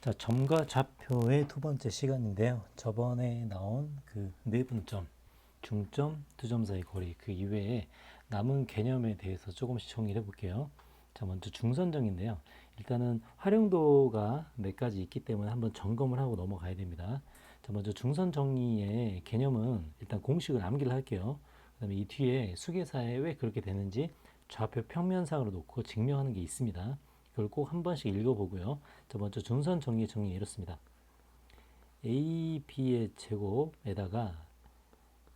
자, 점과 좌표의 두 번째 시간인데요. 저번에 나온 그 내분점, 중점, 두 점 사이 거리 그 이외에 남은 개념에 대해서 조금씩 정리를 해볼게요. 자, 먼저 중선정인데요. 일단은 활용도가 몇 가지 있기 때문에 한번 점검을 하고 넘어가야 됩니다. 자, 먼저 중선 정리의 개념은 일단 공식을 암기를 할게요. 그 다음에 이 뒤에 수계사에 왜 그렇게 되는지 좌표 평면상으로 놓고 증명하는 게 있습니다. 그걸 꼭 한 번씩 읽어보고요. 자, 먼저 중선 정리의 정리 이렇습니다. AB의 제곱에다가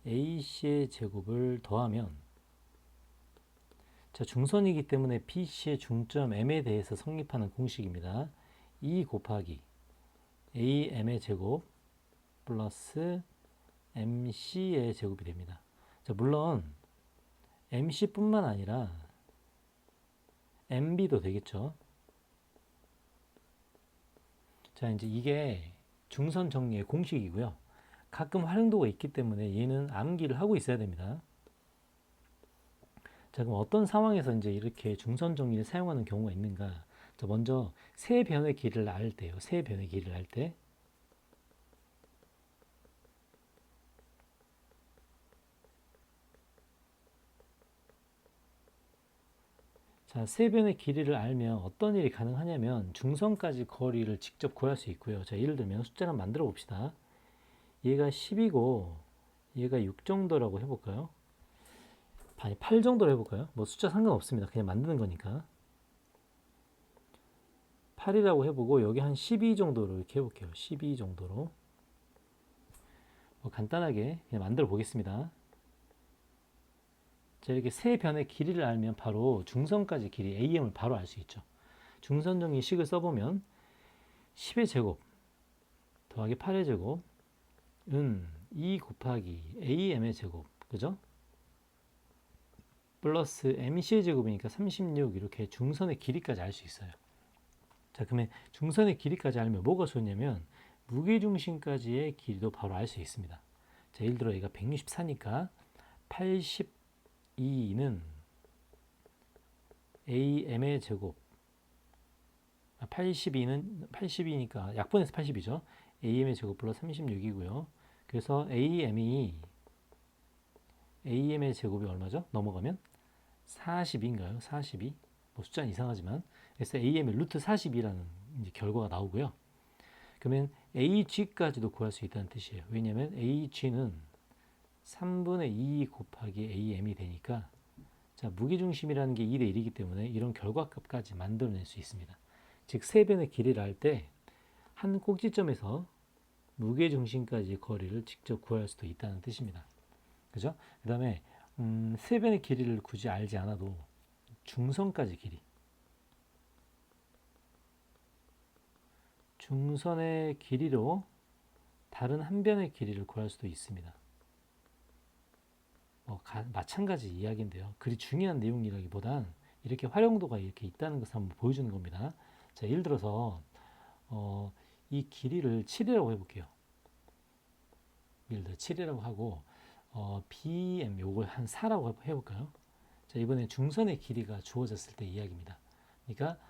AC의 제곱을 더하면, 자, 중선이기 때문에 BC의 중점 M에 대해서 성립하는 공식입니다. 2 곱하기 AM의 제곱 플러스 MC의 제곱이 됩니다. 자, 물론 MC뿐만 아니라 MB도 되겠죠. 자, 이제 이게 중선 정리의 공식이고요. 가끔 활용도가 있기 때문에 얘는 암기를 하고 있어야 됩니다. 자, 그럼 어떤 상황에서 이제 이렇게 중선 정리를 사용하는 경우가 있는가? 자, 먼저 세 변의 길이를 알 때요. 세 변의 길이를 알 때. 자, 세 변의 길이를 알면 어떤 일이 가능하냐면 중선까지 거리를 직접 구할 수 있고요. 자, 예를 들면 숫자를 만들어 봅시다. 얘가 10이고 얘가 6 정도라고 해볼까요? 아니, 8 정도로 해볼까요? 뭐 숫자 상관없습니다. 그냥 만드는 거니까. 8이라고 해보고 여기 한 12 정도로 이렇게 해볼게요. 12 정도로. 뭐 간단하게 그냥 만들어 보겠습니다. 자, 이렇게 세 변의 길이를 알면 바로 중선까지 길이 AM을 바로 알 수 있죠. 중선정의 식을 써보면 10의 제곱 더하기 8의 제곱은 2 곱하기 AM의 제곱, 그죠? 플러스 MC의 제곱이니까 36, 이렇게 중선의 길이까지 알 수 있어요. 자, 그러면 중선의 길이까지 알면 뭐가 좋냐면 무게중심까지의 길이도 바로 알 수 있습니다. 자, 예를 들어 얘가 164니까 82는 AM의 제곱, 82니까 약분해서 80이죠. AM의 제곱 플러스 36이고요. 그래서 AM의 제곱이 얼마죠? 넘어가면 40인가요? 42? 뭐 숫자는 이상하지만, 그래서 AM의 루트 42라는 결과가 나오고요. 그러면 AG까지도 구할 수 있다는 뜻이에요. 왜냐하면 AG는 3분의 2 곱하기 AM이 되니까, 자, 무게중심이라는 게 2대 1이기 때문에 이런 결과값까지 만들어낼 수 있습니다. 즉, 세 변의 길이를 할 때 한 꼭지점에서 무게중심까지 거리를 직접 구할 수도 있다는 뜻입니다. 그죠? 그 다음에 세 변의 길이를 굳이 알지 않아도 중선까지 길이, 중선의 길이로 다른 한 변의 길이를 구할 수도 있습니다. 마찬가지 이야기인데요. 그리 중요한 내용이라기보단 이렇게 활용도가 이렇게 있다는 것을 한번 보여주는 겁니다. 자, 예를 들어서 이 길이를 7이라고 해볼게요. 예를 들어 7이라고 하고 BM 요걸 한 4라고 해볼까요? 자, 이번에 중선의 길이가 주어졌을 때 이야기입니다. 그러니까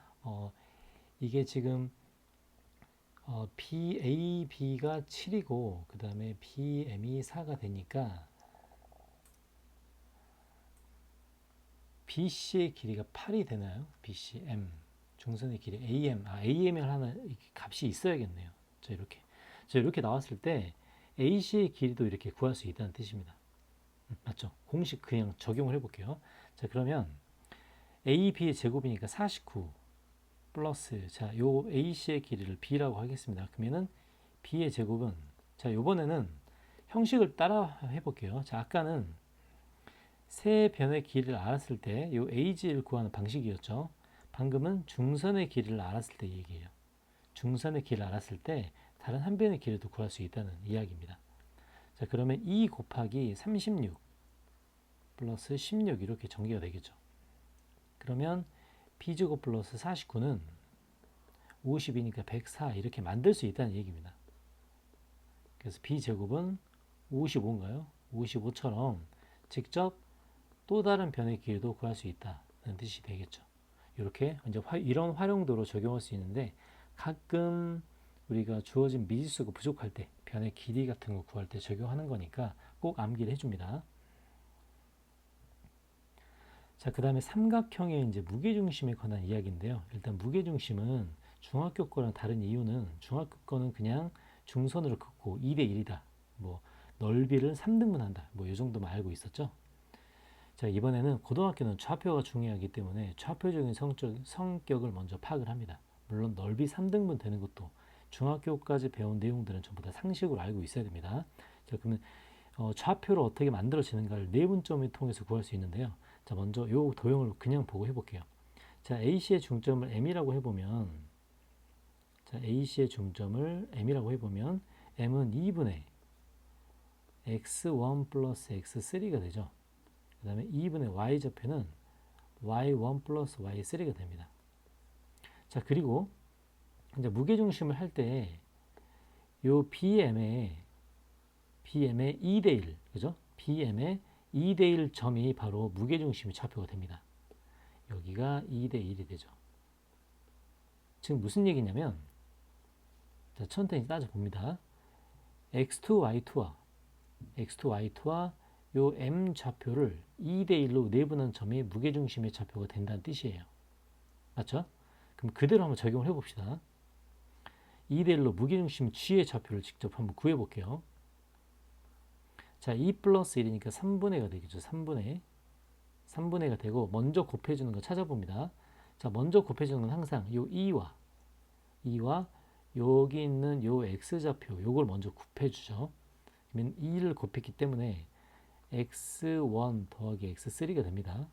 이게 지금 BAB가 7이고 그 다음에 BM이 4가 되니까 BC의 길이가 8이 되나요? BCM 중선의 길이 AM을 하나 값이 있어야겠네요. 자, 이렇게 나왔을 때 AC의 길이도 이렇게 구할 수 있다는 뜻입니다. 맞죠? 공식 그냥 적용을 해볼게요. 자, 그러면 AB의 제곱이니까 49 플러스, 자, 요 AC의 길이를 B라고 하겠습니다. 그러면은 B의 제곱은, 자, 요번에는 형식을 따라 해볼게요. 자, 아까는 세 변의 길이를 알았을 때 요 AG를 구하는 방식이었죠. 방금은 중선의 길이를 알았을 때 얘기예요. 중선의 길이를 알았을 때 다른 한 변의 길이도 구할 수 있다는 이야기입니다. 자, 그러면 2 곱하기 36 플러스 16 이렇게 전개가 되겠죠. 그러면 B제곱 플러스 49는 50이니까 104 이렇게 만들 수 있다는 얘기입니다. 그래서 B제곱은 55인가요? 55처럼 직접 또 다른 변의 길이도 구할 수 있다는 뜻이 되겠죠. 이렇게 이제 이런 활용도로 적용할 수 있는데 가끔 우리가 주어진 미지수가 부족할 때 변의 길이 같은 거 구할 때 적용하는 거니까 꼭 암기를 해줍니다. 자, 그 다음에 삼각형의 이제 무게중심에 관한 이야기인데요. 일단 무게중심은 중학교 거랑 다른 이유는 중학교 거는 그냥 중선으로 긋고 2대 1이다. 뭐 넓이를 3등분한다. 뭐 이 정도만 알고 있었죠. 자, 이번에는 고등학교는 좌표가 중요하기 때문에 좌표적인 성격을 먼저 파악을 합니다. 물론 넓이 3등분 되는 것도 중학교까지 배운 내용들은 전부 다 상식으로 알고 있어야 됩니다. 자, 그러면 좌표를 어떻게 만들어지는가를 내분점을 통해서 구할 수 있는데요. 자, 먼저 이 도형을 그냥 보고 해볼게요. 자, AC의 중점을 M이라고 해보면, 자, AC의 중점을 M이라고 해보면, M은 2분의 X1 플러스 X3가 되죠. 그 다음에 2분의 Y좌표는 Y1 플러스 Y3가 됩니다. 자, 그리고 이제 무게중심을 할 때, 요 BM의 2대 1, 그죠? BM의 2대 1 점이 바로 무게중심의 좌표가 됩니다. 여기가 2대 1이 되죠. 지금 무슨 얘기냐면, 자, 천천히 따져봅니다. X2, Y2와 요 M 좌표를 2대 1로 내분한 점이 무게중심의 좌표가 된다는 뜻이에요. 맞죠? 그럼 그대로 한번 적용을 해봅시다. 2대 1로 무게중심 G의 좌표를 직접 한번 구해볼게요. 자, 2 플러스 1이니까 3분의 가 되겠죠. 3분의가 되고 먼저 곱해주는 거 찾아봅니다. 자, 먼저 곱해주는 건 항상 요 2와 여기 있는 요 X좌표 요걸 먼저 곱해주죠. 그러면 2를 곱했기 때문에 X1 더하기 X3가 됩니다.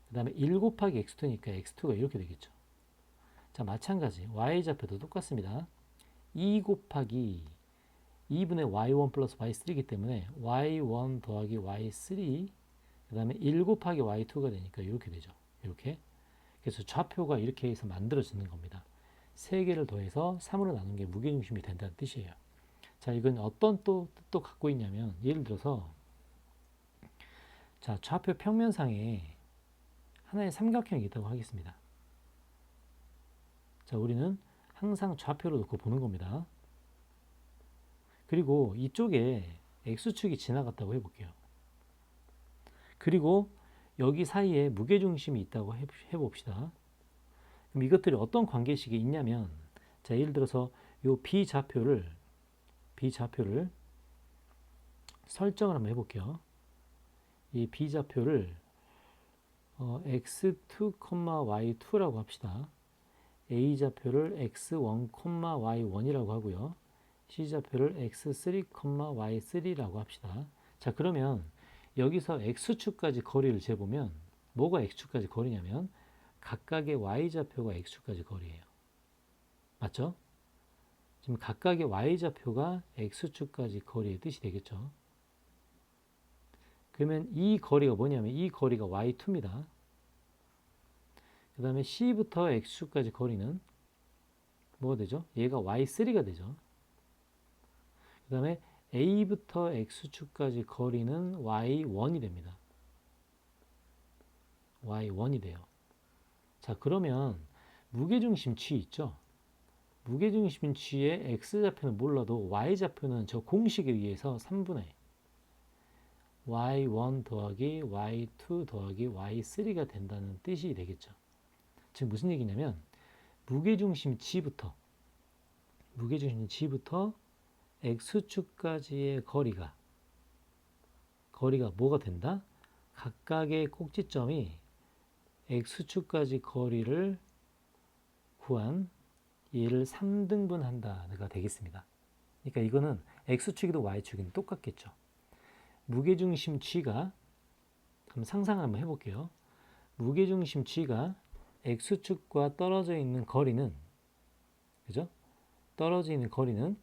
그 다음에 1 곱하기 X2니까 X2가 이렇게 되겠죠. 자, 마찬가지 Y좌표도 똑같습니다. 2 곱하기 2분의 Y1 플러스 Y3이기 때문에 Y1 더하기 Y3 그 다음에 1 곱하기 Y2가 되니까 이렇게 되죠. 이렇게. 그래서 좌표가 이렇게 해서 만들어지는 겁니다. 3개를 더해서 3으로 나눈 게 무게중심이 된다는 뜻이에요. 자, 이건 어떤 뜻도 갖고 있냐면 예를 들어서 자, 좌표 평면상에 하나의 삼각형이 있다고 하겠습니다. 자, 우리는 항상 좌표를 놓고 보는 겁니다. 그리고 이쪽에 X축이 지나갔다고 해볼게요. 그리고 여기 사이에 무게중심이 있다고 해봅시다. 그럼 이것들이 어떤 관계식이 있냐면, 자, 예를 들어서 요 B좌표를 설정을 한번 해볼게요. 이 B좌표를 x2, y2라고 합시다. A좌표를 x1, y1이라고 하고요. C좌표를 x3, y3라고 합시다. 자, 그러면 여기서 x축까지 거리를 재보면 뭐가 x축까지 거리냐면 각각의 y좌표가 x축까지 거리예요. 맞죠? 지금 각각의 y좌표가 x축까지 거리의 뜻이 되겠죠. 그러면 이 거리가 뭐냐면 이 거리가 y2입니다. 그 다음에 C부터 X축까지 거리는 뭐가 되죠? 얘가 Y3가 되죠. 그 다음에 A부터 X축까지 거리는 Y1이 됩니다. Y1이 돼요. 자, 그러면 무게중심 G 있죠? 무게중심 G의 X좌표는 몰라도 Y좌표는 저 공식에 의해서 3분의 Y1 더하기 Y2 더하기 Y3가 된다는 뜻이 되겠죠. 지금 무슨 얘기냐면 무게중심 G부터 X축까지의 거리가 뭐가 된다? 각각의 꼭지점이 X축까지 거리를 구한 얘를 3등분한다가 되겠습니다. 그러니까 이거는 X축이든 Y축이든 똑같겠죠. 무게중심 G가 한번 상상을 한번 해볼게요. 무게중심 G가 X축과 떨어져 있는 거리는, 그죠? 떨어져 있는 거리는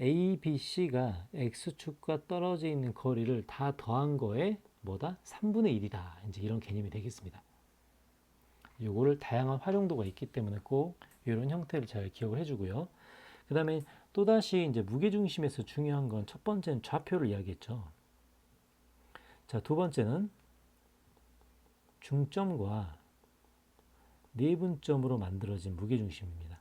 A, B, C가 X축과 떨어져 있는 거리를 다 더한 거에 뭐다? 3분의 1이다. 이제 이런 개념이 되겠습니다. 요거를 다양한 활용도가 있기 때문에 꼭 이런 형태를 잘 기억을 해주고요. 그 다음에 또다시 이제 무게중심에서 중요한 건 첫 번째는 좌표를 이야기했죠. 자, 두 번째는 중점과 내분점으로 만들어진 무게중심입니다.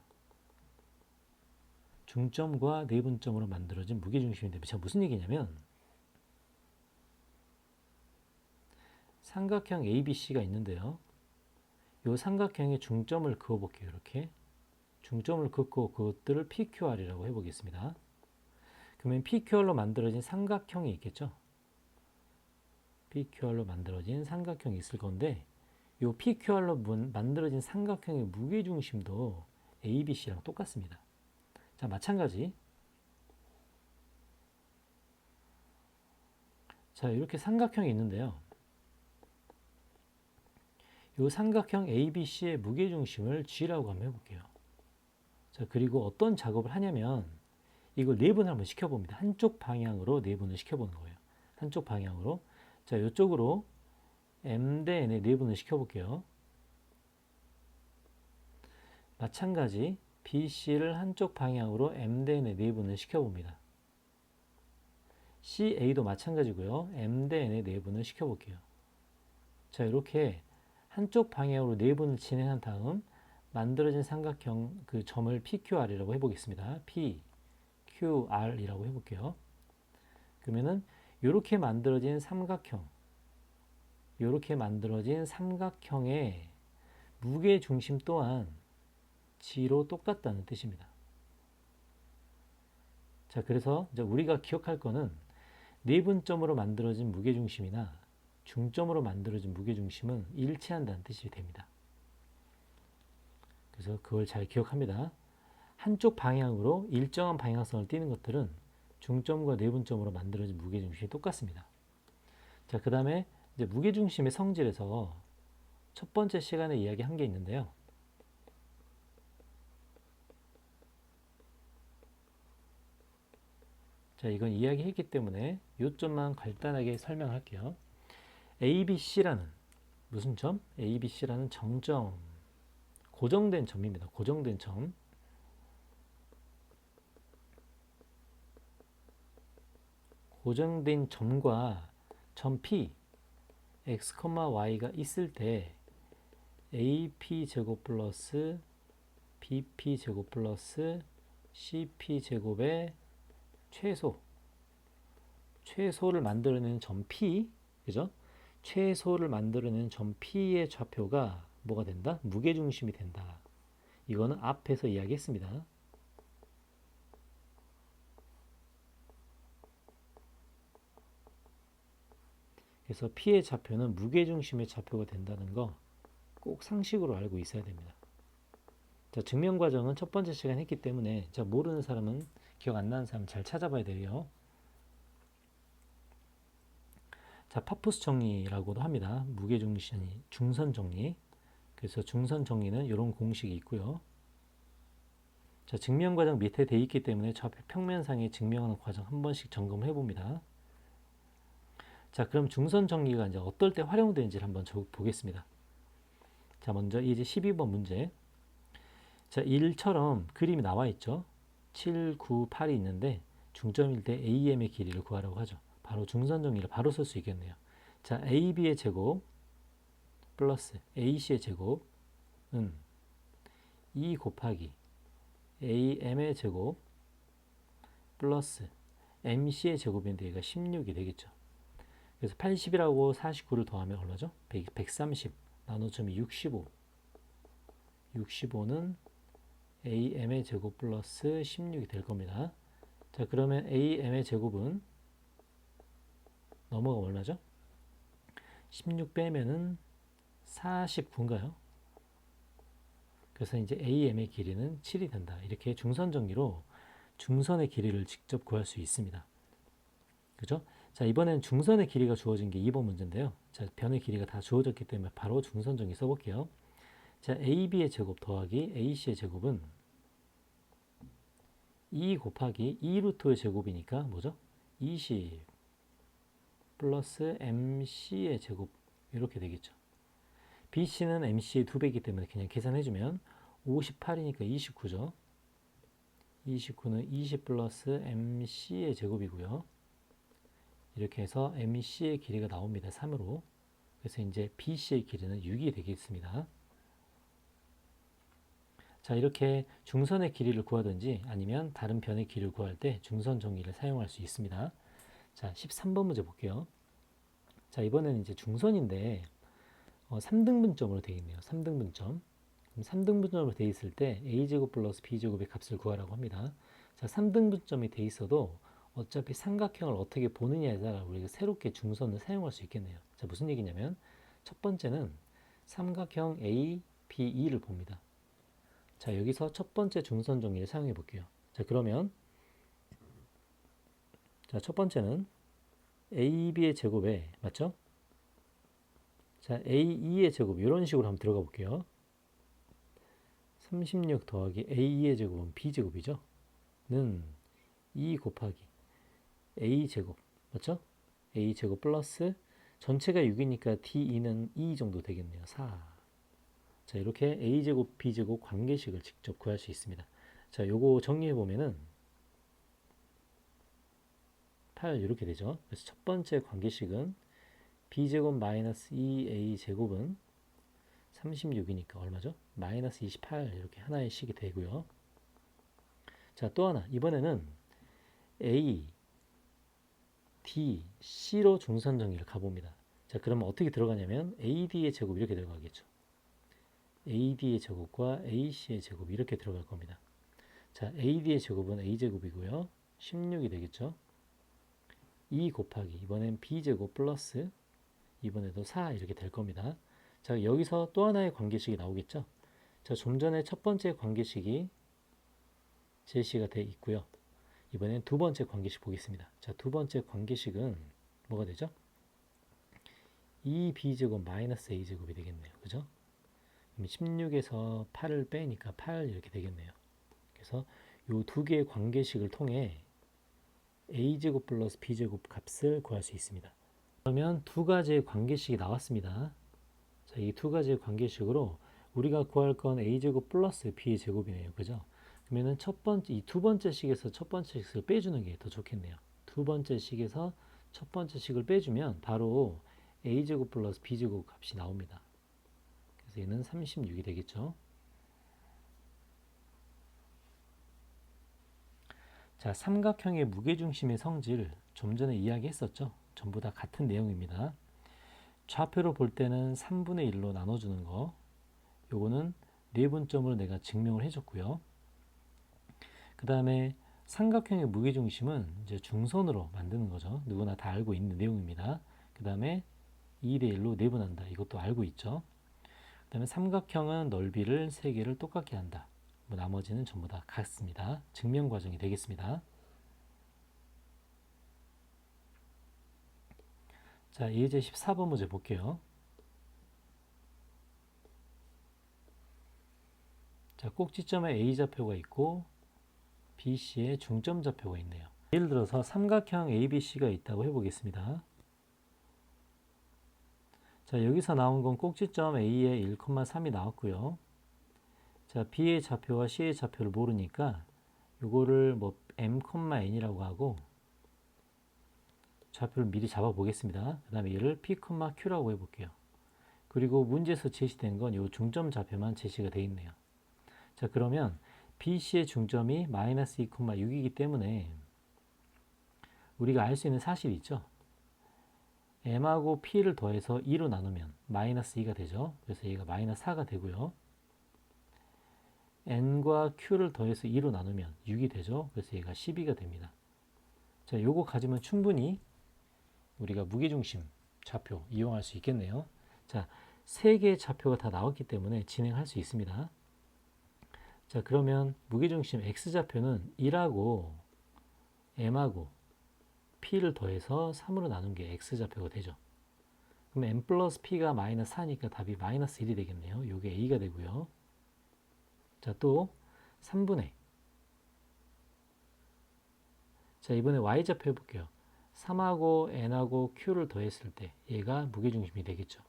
중점과 내분점으로 만들어진 무게중심인데 자 무슨 얘기냐면 삼각형 ABC가 있는데요. 이 삼각형에 중점을 그어볼게요. 이렇게 중점을 긋고 그것들을 PQR이라고 해보겠습니다. 그러면 PQR로 만들어진 삼각형이 있겠죠. PQR로 만들어진 삼각형이 있을 건데 이 PQR로 만들어진 삼각형의 무게중심도 ABC랑 똑같습니다. 자, 마찬가지. 자, 이렇게 삼각형이 있는데요. 이 삼각형 ABC의 무게중심을 G라고 한번 해볼게요. 자, 그리고 어떤 작업을 하냐면 이걸 내분을 한번 시켜봅니다. 한쪽 방향으로 내분을 시켜보는 거예요. 한쪽 방향으로. 자, 이쪽으로 M 대 N에 내분을 시켜볼게요. 마찬가지 BC를 한쪽 방향으로 M 대 N에 내분을 시켜봅니다. CA도 마찬가지고요. M 대 N에 내분을 시켜볼게요. 자, 이렇게 한쪽 방향으로 내분을 진행한 다음 만들어진 삼각형 그 점을 PQR이라고 해보겠습니다. PQR이라고 해볼게요. 그러면은 이렇게 만들어진 삼각형의 무게 중심 또한 G로 똑같다는 뜻입니다. 자, 그래서 이제 우리가 기억할 거는 내분점으로 만들어진 무게중심이나 중점으로 만들어진 무게중심은 일치한다는 뜻이 됩니다. 그래서 그걸 잘 기억합니다. 한쪽 방향으로 일정한 방향성을 띠는 것들은 중점과 내분점으로 만들어진 무게중심이 똑같습니다. 자, 그 다음에 이제 무게중심의 성질에서 첫 번째 시간에 이야기한 게 있는데요. 자, 이건 이야기했기 때문에 요점만 간단하게 설명할게요. ABC라는 무슨 점? ABC라는 정점, 고정된 점입니다. 고정된 점. 고정된 점과 점 P, x, y가 있을 때 AP제곱 플러스 BP제곱 플러스 CP제곱의 최소를 만들어내는 점 P, 그죠? 최소를 만들어내는 점 P의 좌표가 뭐가 된다? 무게중심이 된다. 이거는 앞에서 이야기했습니다. 그래서 P의 좌표는 무게중심의 좌표가 된다는 거 꼭 상식으로 알고 있어야 됩니다. 자, 증명 과정은 첫 번째 시간 했기 때문에 자, 모르는 사람은 기억 안 나는 사람 잘 찾아봐야 돼요. 자, 파푸스 정리라고도 합니다. 무게중심이 중선 정리. 그래서 중선 정리는 이런 공식이 있고요. 자, 증명 과정 밑에 돼 있기 때문에 좌표 평면상에 증명하는 과정 한 번씩 점검해 봅니다. 자, 그럼 중선 정리가 이제 어떨 때 활용되는지를 한번 보겠습니다. 자, 먼저 이제 12번 문제. 자, 1처럼 그림이 나와 있죠. 7, 9, 8이 있는데 중점일 때 AM의 길이를 구하라고 하죠. 바로 중선 정리를 바로 쓸 수 있겠네요. 자, AB의 제곱 플러스 AC의 제곱은 2 곱하기 AM의 제곱 플러스 MC의 제곱인데 얘가 16이 되겠죠. 그래서 80이라고 49를 더하면 얼마죠? 130 나누점이 65. 65는 AM의 제곱 플러스 16이 될 겁니다. 자, 그러면 AM의 제곱은 넘어가면 얼마죠? 16 빼면은 49인가요? 그래서 이제 AM의 길이는 7이 된다. 이렇게 중선 정리로 중선의 길이를 직접 구할 수 있습니다. 그죠? 자, 이번엔 중선의 길이가 주어진 게 2번 문제인데요. 자, 변의 길이가 다 주어졌기 때문에 바로 중선 정리 써볼게요. 자, AB의 제곱 더하기 AC의 제곱은 2 곱하기 2루트의 제곱이니까 뭐죠? 20 플러스 MC의 제곱 이렇게 되겠죠. BC는 MC의 2배이기 때문에 그냥 계산해주면 58이니까 29죠. 29는 20 플러스 MC의 제곱이고요. 이렇게 해서 MC의 길이가 나옵니다. 3으로. 그래서 이제 BC의 길이는 6이 되겠습니다. 자, 이렇게 중선의 길이를 구하든지 아니면 다른 변의 길이를 구할 때 중선 정의를 사용할 수 있습니다. 자, 13번 문제 볼게요. 자, 이번에는 이제 중선인데 3등분점으로 되어 있네요. 3등분점. 3등분점으로 되어 있을 때 a제곱 플러스 b제곱의 값을 구하라고 합니다. 자, 3등분점이 되어 있어도 어차피 삼각형을 어떻게 보느냐에 따라 우리가 새롭게 중선을 사용할 수 있겠네요. 자, 무슨 얘기냐면 첫 번째는 삼각형 A, B, E를 봅니다. 자, 여기서 첫 번째 중선 정의를 사용해 볼게요. 자, 그러면 자, 첫 번째는 AB의 제곱에 맞죠? 자, AE의 제곱 이런 식으로 한번 들어가 볼게요. 36 더하기 A2의 제곱은 B제곱이죠. 는 2 곱하기 A제곱 맞죠? A제곱 플러스 전체가 6이니까 D2는 2 정도 되겠네요. 4. 자, 이렇게 A제곱 B제곱 관계식을 직접 구할 수 있습니다. 자, 요거 정리해 보면은 8 이렇게 되죠. 그래서 첫 번째 관계식은 B제곱 마이너스 2A제곱은 36이니까 얼마죠? 마이너스 28 이렇게 하나의 식이 되고요. 자, 또 하나 이번에는 A, D, C로 중선 정의를 가봅니다. 자, 그러면 어떻게 들어가냐면 AD의 제곱 이렇게 들어가겠죠. AD의 제곱과 AC의 제곱 이렇게 들어갈 겁니다. 자, AD의 제곱은 A제곱이고요. 16이 되겠죠. 2 곱하기 이번엔 B제곱 플러스 이번에도 4 이렇게 될 겁니다. 자, 여기서 또 하나의 관계식이 나오겠죠. 자, 좀 전에 첫 번째 관계식이 제시가 되어 있고요. 이번엔 두 번째 관계식 보겠습니다. 자, 두 번째 관계식은 뭐가 되죠? 2b제곱 마이너스 a제곱이 되겠네요. 그죠? 그럼 16에서 8을 빼니까 8 이렇게 되겠네요. 그래서 이 두 개의 관계식을 통해 a제곱 플러스 b제곱 값을 구할 수 있습니다. 그러면 두 가지의 관계식이 나왔습니다. 자, 이 두 가지의 관계식으로 우리가 구할 건 a제곱 플러스 b의 제곱이네요. 그죠? 그러면은 이 두 번째 식에서 첫 번째 식을 빼주는 게 더 좋겠네요. 두 번째 식에서 첫 번째 식을 빼주면 바로 a제곱 플러스 b제곱 값이 나옵니다. 그래서 얘는 36이 되겠죠. 자, 삼각형의 무게중심의 성질 좀 전에 이야기했었죠. 전부 다 같은 내용입니다. 좌표로 볼 때는 3분의 1로 나눠주는 거, 요거는 내분점을 내가 증명을 해줬고요. 그 다음에 삼각형의 무게중심은 이제 중선으로 만드는 거죠. 누구나 다 알고 있는 내용입니다. 그 다음에 2대 1로 내분한다. 이것도 알고 있죠. 그 다음에 삼각형은 넓이를 3개를 똑같게 한다. 뭐 나머지는 전부 다 같습니다. 증명 과정이 되겠습니다. 자, 예제 14번 문제 볼게요. 자, 꼭지점에 A좌표가 있고 BC에 중점 좌표가 있네요. 예를 들어서 삼각형 ABC가 있다고 해보겠습니다. 자, 여기서 나온 건 꼭지점 A에 1,3이 나왔고요. 자, B의 좌표와 C의 좌표를 모르니까 이거를 뭐 M,N이라고 하고 좌표를 미리 잡아 보겠습니다. 그 다음에 얘를 P, Q라고 해볼게요. 그리고 문제에서 제시된 건 이 중점 좌표만 제시가 되어 있네요. 자, 그러면 BC의 중점이 마이너스 2,6이기 때문에 우리가 알 수 있는 사실이 있죠. M하고 P를 더해서 2로 나누면 마이너스 2가 되죠. 그래서 얘가 마이너스 4가 되고요. N과 Q를 더해서 2로 나누면 6이 되죠. 그래서 얘가 12가 됩니다. 자, 요거 가지면 충분히 우리가 무게중심 좌표 이용할 수 있겠네요. 자, 3개의 좌표가 다 나왔기 때문에 진행할 수 있습니다. 자, 그러면 무게중심 X좌표는 1하고 M하고 P를 더해서 3으로 나눈 게 X좌표가 되죠. 그럼 M 플러스 P가 마이너스 4니까 답이 마이너스 1이 되겠네요. 요게 A가 되고요. 자, 또 3분의. 자, 이번에 Y좌표 해볼게요. 3하고 N하고 Q를 더했을 때 얘가 무게중심이 되겠죠.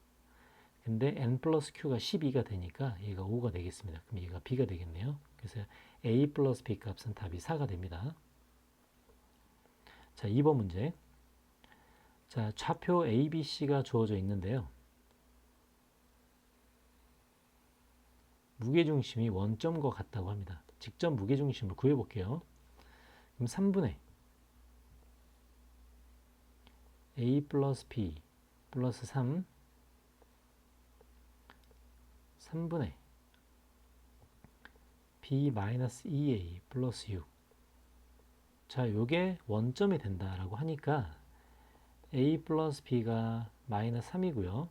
근데 N 플러스 Q가 12가 되니까 얘가 5가 되겠습니다. 그럼 얘가 B가 되겠네요. 그래서 A 플러스 B 값은 답이 4가 됩니다. 자, 2번 문제. 자, 좌표 ABC가 주어져 있는데요. 무게중심이 원점과 같다고 합니다. 직접 무게중심을 구해볼게요. 그럼 3분의 a 플러스 b 플러스 3분의 b 마이너스 2a 플러스 6. 자, 요게 원점이 된다라고 하니까 a 플러스 b가 마이너스 3이고요.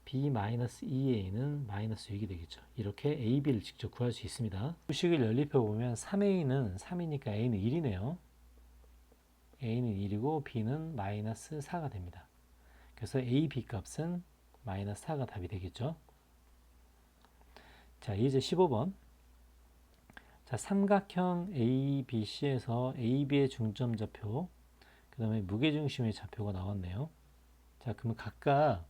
b 마이너스 2a는 마이너스 6이 되겠죠. 이렇게 a, b를 직접 구할 수 있습니다. 수식을 연립해 보면 3a는 3이니까 a는 1이네요. a는 1이고 b는 마이너스 4가 됩니다. 그래서 a, b 값은 마이너스 4가 답이 되겠죠. 자, 이제 15번. 자, 삼각형 ABC에서 AB의 중점 좌표, 그 다음에 무게중심의 좌표가 나왔네요. 자, 그러면 각각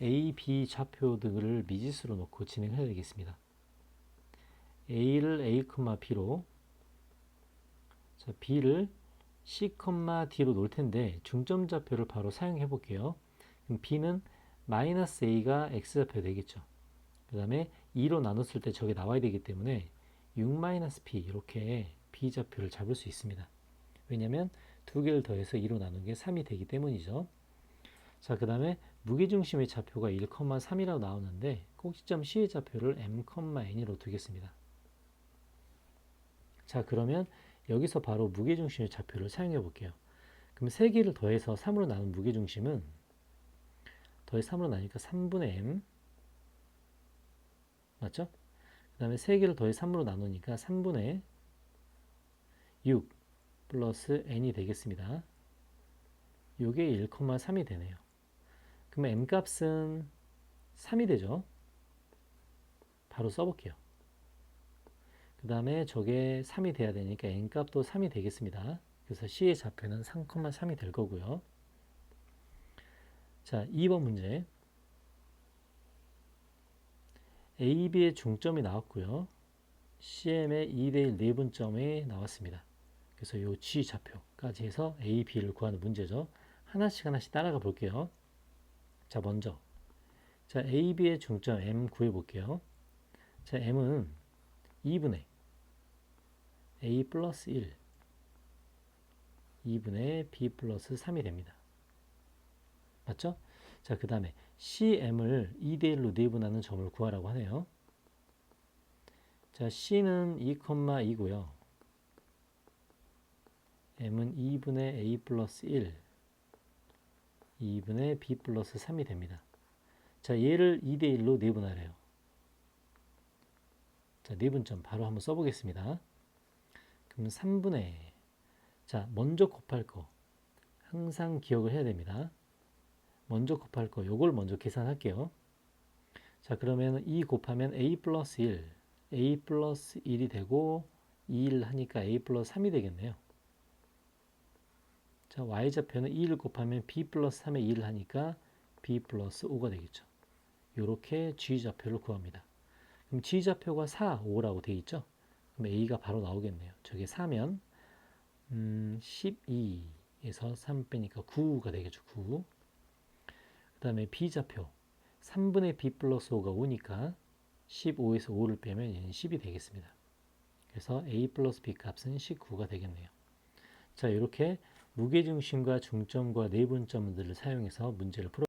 A, B 좌표들을 미지수로 놓고 진행해야 되겠습니다. A를 A, B로, 자, B를 C, D로 놓을 텐데 중점 좌표를 바로 사용해 볼게요. 그럼 B는 마이너스 A가 X좌표 되겠죠. 그 다음에 2로 나눴을 때 저게 나와야 되기 때문에 6-P 이렇게 B좌표를 잡을 수 있습니다. 왜냐하면 두 개를 더해서 2로 나눈 게 3이 되기 때문이죠. 자, 그 다음에 무게중심의 좌표가 1,3이라고 나오는데 꼭지점 C의 좌표를 m,n으로 두겠습니다. 자, 그러면 여기서 바로 무게중심의 좌표를 사용해 볼게요. 그럼 3개를 더해서 3으로 나눈 무게중심은 더해서 3으로 나니까 3분의 m 맞죠? 그 다음에 3개를 더해서 3으로 나누니까 3분의 6 플러스 n이 되겠습니다. 요게 1,3이 되네요. 그러면 m 값은 3이 되죠. 바로 써볼게요. 그 다음에 저게 3이 돼야 되니까 n 값도 3이 되겠습니다. 그래서 C의 좌표는 3,3이 될 거고요. 자, 2번 문제. A, B의 중점이 나왔고요. CM의 2대1 내분점이 나왔습니다. 그래서 이 G 좌표까지 해서 A, B를 구하는 문제죠. 하나씩 따라가 볼게요. 자, 먼저 자, A, B의 중점 M 구해 볼게요. 자, M은 2분의 A 플러스 1 2분의 B 플러스 3이 됩니다. 맞죠? 자, 그 다음에 CM을 2대1로 내분하는 점을 구하라고 하네요. 자, C는 2,2고요. M은 2분의 A 플러스 1 2분의 B 플러스 3이 됩니다. 자, 얘를 2대1로 내분하래요. 자, 내분점 바로 한번 써보겠습니다. 그럼 3분의 자, 먼저 곱할 거 항상 기억을 해야 됩니다. 먼저 곱할 거 요걸 먼저 계산할게요. 자, 그러면 2 곱하면 A 플러스 1 A 플러스 1이 되고 2를 하니까 A 플러스 3이 되겠네요. 자, Y좌표는 2를 곱하면 B 플러스 3에 2를 하니까 B 플러스 5가 되겠죠. 이렇게 G좌표를 구합니다. 그럼 G좌표가 4, 5라고 되어 있죠? 그럼 A가 바로 나오겠네요. 저게 4면 12에서 3 빼니까 9가 되겠죠. 9. 그 다음에 B좌표 3분의 B 플러스 5가 5니까 15에서 5를 빼면 얘는 10이 되겠습니다. 그래서 A 플러스 B 값은 19가 되겠네요. 자, 이렇게 무게중심과 중점과 내분점들을 사용해서 문제를 풀어